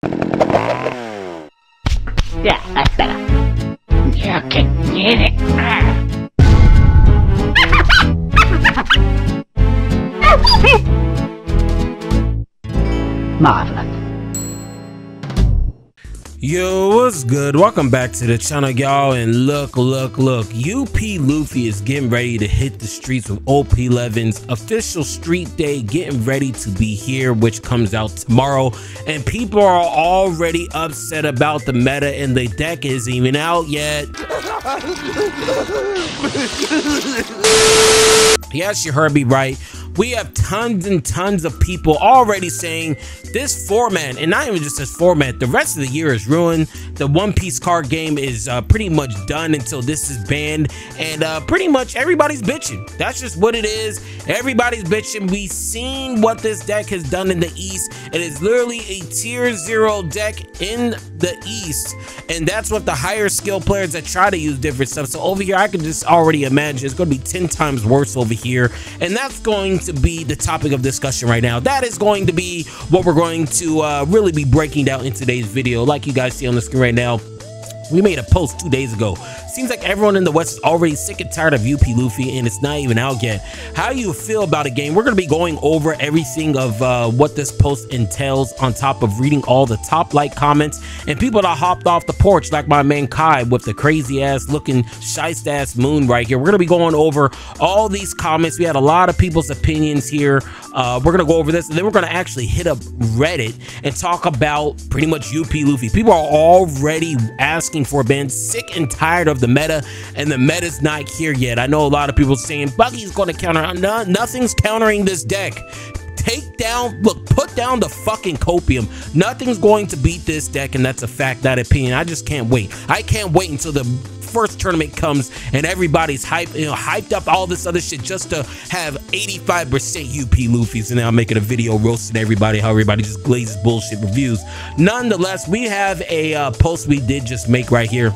Yeah, that's better. You can get it. Marvelous. Yo, what's good? Welcome back to the channel, y'all. And look, UP Luffy is getting ready to hit the streets with OP11's official street day, getting ready to be here, which comes out tomorrow. And people are already upset about the meta, and the deck isn't even out yet. Yes, you heard me right. We have tons and tons of people already saying this format, and not even just this format, the rest of the year is ruined. The One Piece card game is pretty much done until this is banned, and pretty much everybody's bitching. That's just what it is. Everybody's bitching. We've seen what this deck has done in the East. It is literally a tier 0 deck in the East, and that's what the higher skill players that try to use different stuff. So over here, I can just already imagine it's going to be 10 times worse over here, and that's going to be the topic of discussion right now. That is going to be what we're going to really be breaking down in today's video. Like you guys see on the screen right now, we made a post 2 days ago. Seems like everyone in the West is already sick and tired of UP Luffy, and it's not even out yet. How you feel about a game? We're going to be going over everything of what this post entails, on top of reading all the top like comments and people that hopped off the porch, like my man Kai with the crazy ass looking shiest ass moon right here. We're going to be going over all these comments. We had a lot of people's opinions here. We're going to go over this, and then we're going to actually hit up Reddit and talk about pretty much UP Luffy. People are already asking for a ban, sick and tired of the meta, and the meta's not here yet. I know a lot of people saying Buggy's going to counter. No, nothing's countering this deck. Take down, look, put down the fucking copium. Nothing's going to beat this deck, and that's a fact, that opinion. I just can't wait. I can't wait until the first tournament comes and everybody's hyped up all this other shit just to have 85% UP Luffy's, and then I'm making a video roasting everybody, how everybody just glazes bullshit reviews. Nonetheless, we have a post we did just make right here.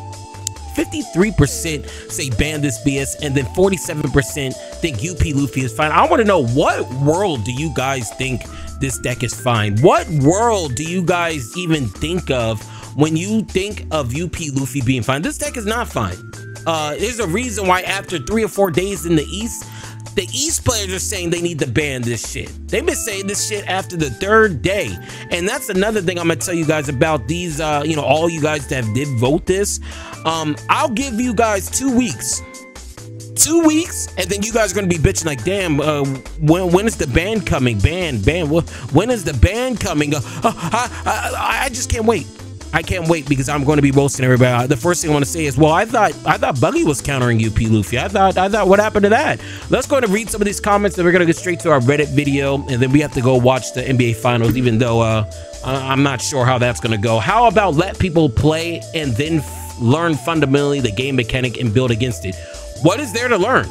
53% say ban this BS, and then 47% think UP Luffy is fine. I want to know, what world do you guys think this deck is fine? What world do you guys even think of when you think of UP Luffy being fine? This deck is not fine. There's a reason why after 3 or 4 days in the East players are saying they need to ban this shit. They've been saying this shit after the 3rd day. And that's another thing I'm gonna tell you guys about these, all you guys that did vote this. I'll give you guys 2 weeks. 2 weeks, and then you guys are gonna be bitching like, damn, when is the ban coming? Ban, when is the ban coming? I just can't wait. I can't wait, because I'm going to be roasting everybody. The first thing I want to say is, well, I thought Buggy was countering UP Luffy. I thought what happened to that? Let's go ahead and read some of these comments, and we're going to get straight to our Reddit video, and then we have to go watch the NBA Finals, even though I'm not sure how that's going to go. How about let people play and then learn fundamentally the game mechanic and build against it? What is there to learn?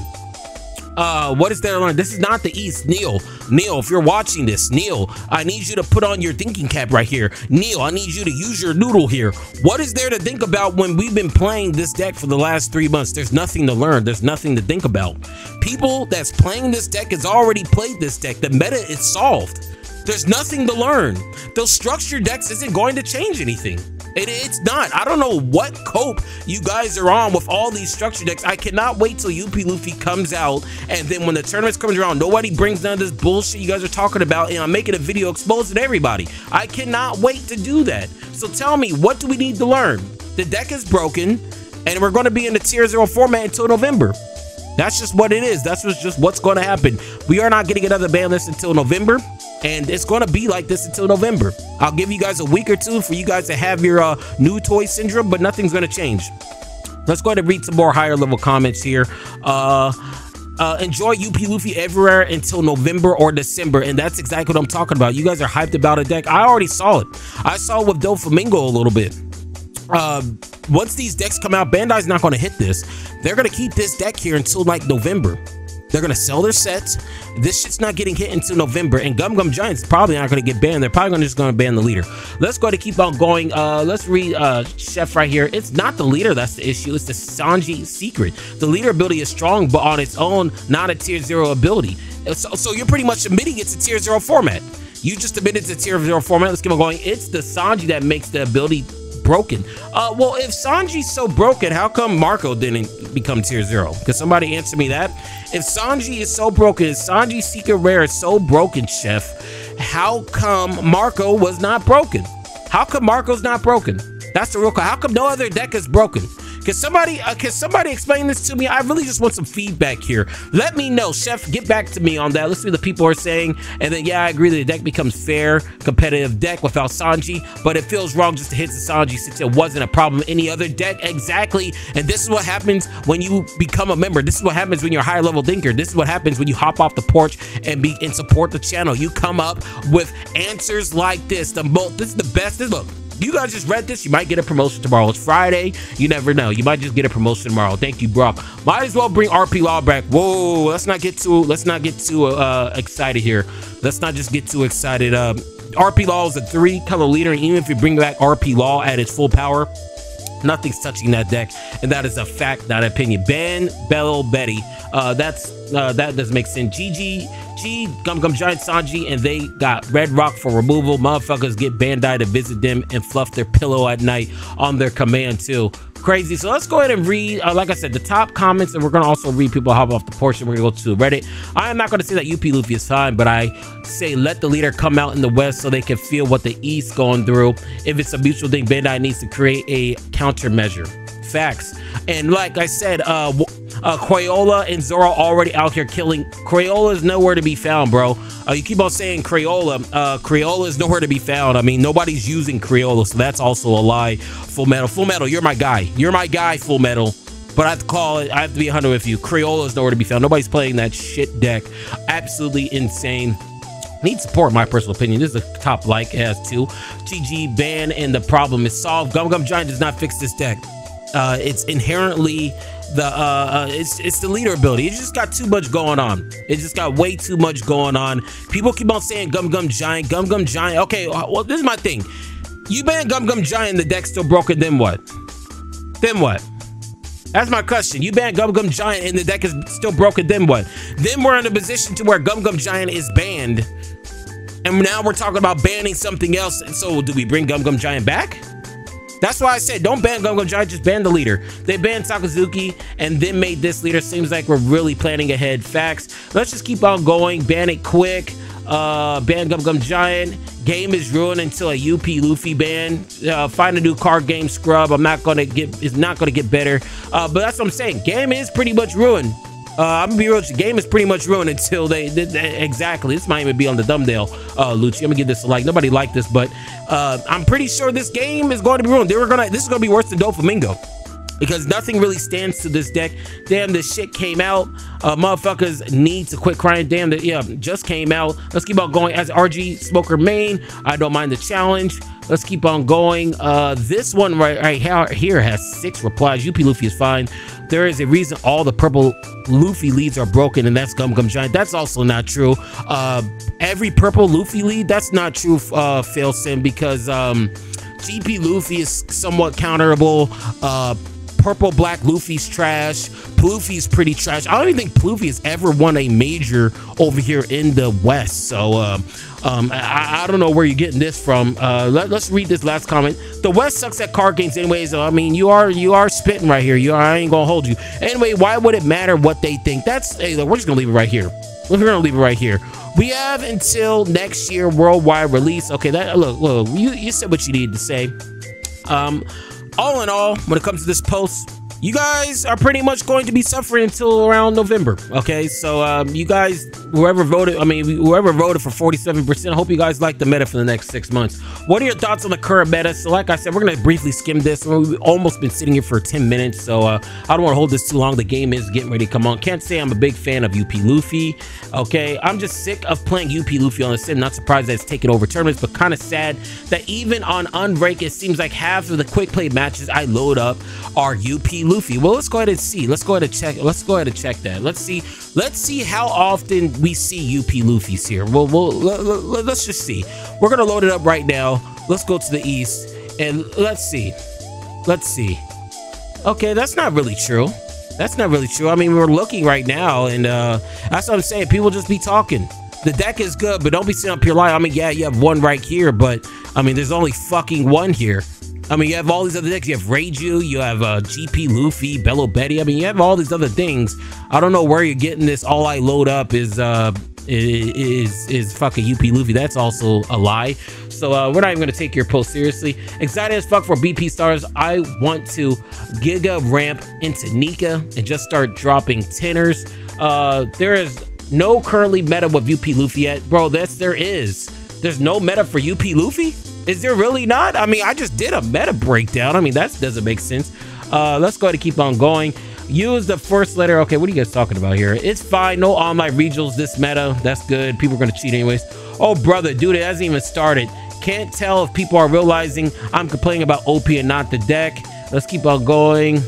What is there to learn? This is not the East. Neil, if you're watching this, Neil, I need you to put on your thinking cap right here. Neil, I need you to use your noodle here. What is there to think about when we've been playing this deck for the last 3 months? There's nothing to learn. There's nothing to think about. People that's playing this deck has already played this deck. The meta is solved. There's nothing to learn. Those structured decks isn't going to change anything. It's not. I don't know what cope you guys are on with all these structure decks. I cannot wait till UP Luffy comes out, and then when the tournaments comes around, nobody brings none of this bullshit you guys are talking about, and I'm making a video exposing everybody. I cannot wait to do that. So tell me, what do we need to learn? The deck is broken, and we're going to be in the tier 0 format until November. That's just what it is. That's just what's going to happen. We are not getting another ban list until November, and it's going to be like this until November. I'll give you guys a week or two for you guys to have your new toy syndrome, but nothing's going to change. Let's go ahead and read some more higher level comments here. Enjoy UP Luffy everywhere until November or December, and that's exactly what I'm talking about. You guys are hyped about a deck. I already saw it. I saw it with ﷺ a little bit. Once these decks come out, Bandai's not going to hit this. They're going to keep this deck here until like November. They're going to sell their sets. This shit's not getting hit until November, and Gum Gum Giant's probably not going to get banned. They're probably just going to ban the leader. Let's go ahead and keep on going. Let's read Chef right here. It's not the leader that's the issue. It's the Sanji secret. The leader ability is strong, but on its own, not a tier 0 ability. So you're pretty much admitting it's a tier 0 format. You just admitted to tier 0 format. Let's keep on going. It's the Sanji that makes the ability broken. Well, if Sanji's so broken, how come Marco didn't become tier 0? Could somebody answer me that? If Sanji is so broken, if Sanji's secret rare is so broken, Chef, how come Marco was not broken? How come Marco's not broken? That's the real question. How come no other deck is broken? Can somebody explain this to me? I really just want some feedback here. Let me know, Chef. Get back to me on that. Let's see what the people are saying. And then, yeah, I agree that the deck becomes fair, competitive deck without Sanji, but it feels wrong just to hit the Sanji since it wasn't a problem in any other deck. Exactly. And this is what happens when you become a member. This is what happens when you're a higher level thinker. This is what happens when you hop off the porch and support the channel. You come up with answers like this. This is the best. Look. You guys just read this. You might get a promotion tomorrow. It's Friday. You never know. You might just get a promotion tomorrow. Thank you, Brock. Might as well bring RP Law back. Whoa, let's not get too excited here. Let's not just get too excited. RP Law is a 3-color leader, and even if you bring back RP Law at its full power, nothing's touching that deck, and that is a fact, not an opinion. Ban Bello Betty. That doesn't make sense. Gum Gum Giant Sanji, and they got Red Rock for removal. Motherfuckers get Bandai to visit them and fluff their pillow at night on their command too. Crazy. So let's go ahead and read, like I said, the top comments, and we're gonna also read people hop off the porch, and we're gonna go to Reddit. I am not gonna say that UP Luffy is fine, but I say let the leader come out in the West so they can feel what the East going through. If it's a mutual thing, Bandai needs to create a countermeasure. Facts. And like I said, Crayola and Zoro already out here killing. Crayola is nowhere to be found, bro. You keep on saying Crayola. Crayola is nowhere to be found. I mean, nobody's using Crayola, so that's also a lie. Full Metal, you're my guy. You're my guy, Full Metal. But I have to call it. I have to be 100 with you. Crayola is nowhere to be found. Nobody's playing that shit deck. Absolutely insane. Need support, my personal opinion. This is a top like. It has 2. GG Ban, and the problem is solved. Gum Gum Giant does not fix this deck. It's inherently it's the leader ability. It just got too much going on. It just got way too much going on. People keep on saying Gum Gum Giant, Gum Gum Giant. Okay, well, this is my thing. You ban Gum Gum Giant, the deck's still broken, then what? Then what? That's my question. You ban Gum Gum Giant and the deck is still broken, then what? Then we're in a position to where Gum Gum Giant is banned, and now we're talking about banning something else. And so do we bring Gum Gum Giant back? That's why I said don't ban Gum Gum Giant, just ban the leader. They banned Sakazuki and then made this leader. Seems like we're really planning ahead. Facts. Let's just keep on going. Ban it quick. Ban Gum Gum Giant. Game is ruined until a UP Luffy ban. Find a new card game, scrub. It's not gonna get better. But that's what I'm saying. Game is pretty much ruined. I'm gonna be real. The game is pretty much ruined until they exactly. This might even be on the thumbnail, Lucci. I'm gonna give this a like. Nobody liked this, but I'm pretty sure this game is going to be ruined. This is gonna be worse than Doflamingo, because nothing really stands to this deck. Damn, this shit came out. Motherfuckers need to quit crying. Damn, that just came out. Let's keep on going. As RG Smoker main, I don't mind the challenge. Let's keep on going. This one right here has 6 replies. UP Luffy is fine. There is a reason all the purple Luffy leads are broken, and that's Gum Gum Giant. That's also not true. Every purple Luffy lead, that's not true, Failsim, because GP Luffy is somewhat counterable. Purple Black Luffy's trash. Luffy's pretty trash. I don't even think Luffy has ever won a major over here in the West. So I don't know where you're getting this from. Let's read this last comment. The West sucks at card games anyways. I mean, you are spitting right here. I ain't gonna hold you. Anyway, why would it matter what they think? Hey, look, we're just gonna leave it right here. We're gonna leave it right here. We have until next year worldwide release. Okay, look, you said what you needed to say. All in all, when it comes to this post, you guys are pretty much going to be suffering until around November. Okay, so you guys, whoever voted for 47%, I hope you guys like the meta for the next 6 months. What are your thoughts on the current meta? So like I said, we're gonna briefly skim this. We've almost been sitting here for 10 minutes, so I don't want to hold this too long. The game is getting ready to come on. Can't say I'm a big fan of UP Luffy. Okay, I'm just sick of playing UP Luffy on the sim. Not surprised that it's taken over tournaments, but kind of sad that even on Unbreak, it seems like half of the quick play matches I load up are UP Luffy. Well, let's go ahead and see. Let's go ahead and check that. Let's see how often we see UP Luffy's here. Let's just see. We're gonna load it up right now. Let's go to the east and let's see. Okay, that's not really true. I mean, we're looking right now, and that's what I'm saying. People just be talking. The deck is good, but don't be sitting up here lying. I mean, yeah, you have one right here, but I mean, there's only fucking one here. I mean, you have all these other decks. You have Reiju, you have GP Luffy, Bello Betty. I mean, you have all these other things. I don't know where you're getting this. All I load up is fucking UP Luffy. That's also a lie. So we're not even gonna take your post seriously. Excited as fuck for BP stars. I want to giga ramp into Nika and just start dropping tenors. There is no currently meta with UP Luffy yet, bro. There is. There's no meta for UP Luffy. Is there really not? I mean, I just did a meta breakdown. I mean, that doesn't make sense. Let's go ahead and keep on going. Use the first letter. Okay, what are you guys talking about here? It's fine. No online regionals this meta. That's good. People are going to cheat anyways. Oh, brother, dude, it hasn't even started. Can't tell if people are realizing I'm complaining about OP and not the deck. Let's keep on going.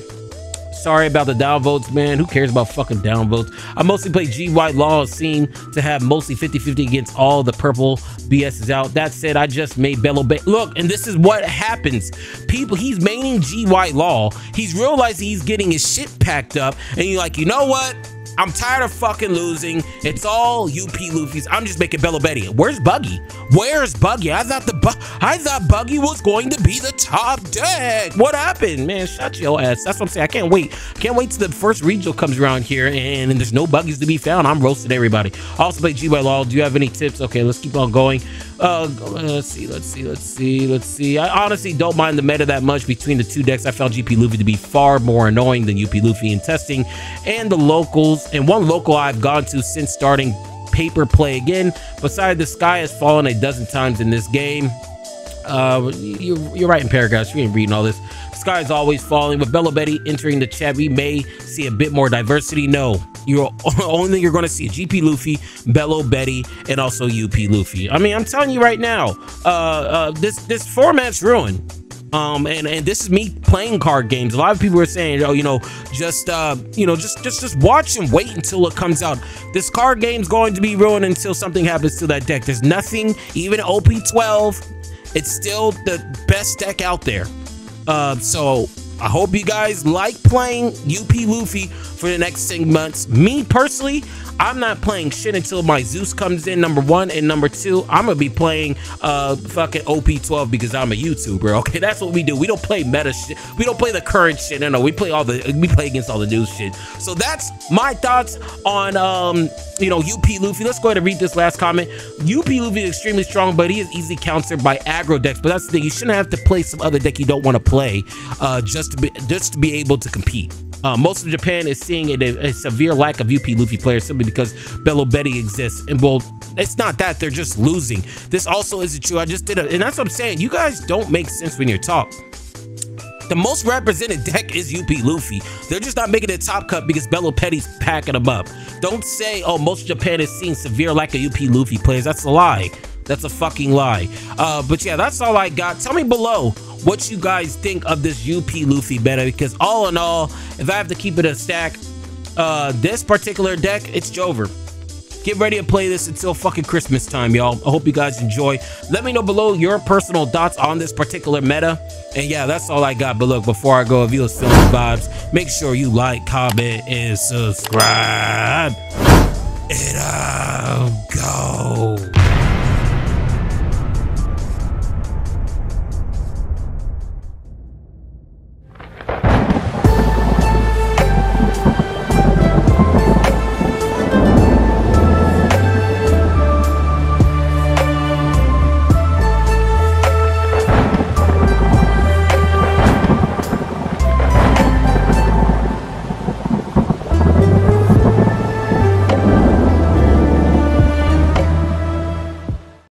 Sorry about the downvotes, man. Who cares about fucking downvotes? I mostly play GY Law, seem to have mostly 50-50 against all the purple BS is out. That said, I just made Bello Bay. Look, and this is what happens. People, he's maining GY Law. He's realizing he's getting his shit packed up. And you're like, you know what? I'm tired of fucking losing. It's all UP Luffy's. I'm just making Bello Betty. Where's Buggy? Where's Buggy? I thought Buggy was going to be the top deck. What happened? Man, shut your ass. That's what I'm saying. I can't wait. Can't wait till the first regional comes around here and there's no Buggies to be found. I'm roasting everybody. I also play GY Law. Do you have any tips? Okay, let's keep on going. Let's see. I honestly don't mind the meta that much between the two decks. I found GP Luffy to be far more annoying than UP Luffy in testing, and the locals. And one local I've gone to since starting paper play again. Besides, the sky has fallen a dozen times in this game. You're writing paragraphs. You ain't reading all this. The sky is always falling. With Bello Betty entering the chat, we may see a bit more diversity. No, you're only thing you're going to see GP Luffy, Bello Betty, and also UP Luffy. I mean, I'm telling you right now, this format's ruined. And this is me playing card games. A lot of people are saying, oh, just watch and wait until it comes out. This card game's going to be ruined until something happens to that deck. There's nothing, even OP12, it's still the best deck out there. So I hope you guys like playing UP Luffy for the next 6 months. Me personally, I'm not playing shit until my Zeus comes in, number one, and number two, I'm gonna be playing fucking OP12 because I'm a YouTuber. Okay, that's what we do. We don't play meta shit. We don't play the current shit. No, we play against all the new shit. So that's my thoughts on UP Luffy. Let's go ahead and read this last comment. UP Luffy is extremely strong, but he is easily countered by aggro decks. But that's the thing. You shouldn't have to play some other deck you don't want to play just to be able to compete. Most of Japan is seeing a severe lack of UP Luffy players simply because Bello Betty exists. And well, it's not that, they're just losing. This also isn't true. I just did and that's what I'm saying. You guys don't make sense when you talk. The most represented deck is UP Luffy. They're just not making it top cut because Bello Betty's packing them up. Don't say, oh, most of Japan is seeing severe lack of UP Luffy players. That's a lie. That's a fucking lie. But yeah, that's all I got. Tell me below what you guys think of this UP Luffy meta, because all in all, if I have to keep it a stack, this particular deck, it's Jover. Get ready to play this until fucking Christmas time, y'all. I hope you guys enjoy. Let me know below your personal thoughts on this particular meta. And yeah, that's all I got. But look, before I go, if you was feeling vibes, make sure you like, comment, and subscribe. And I'll go.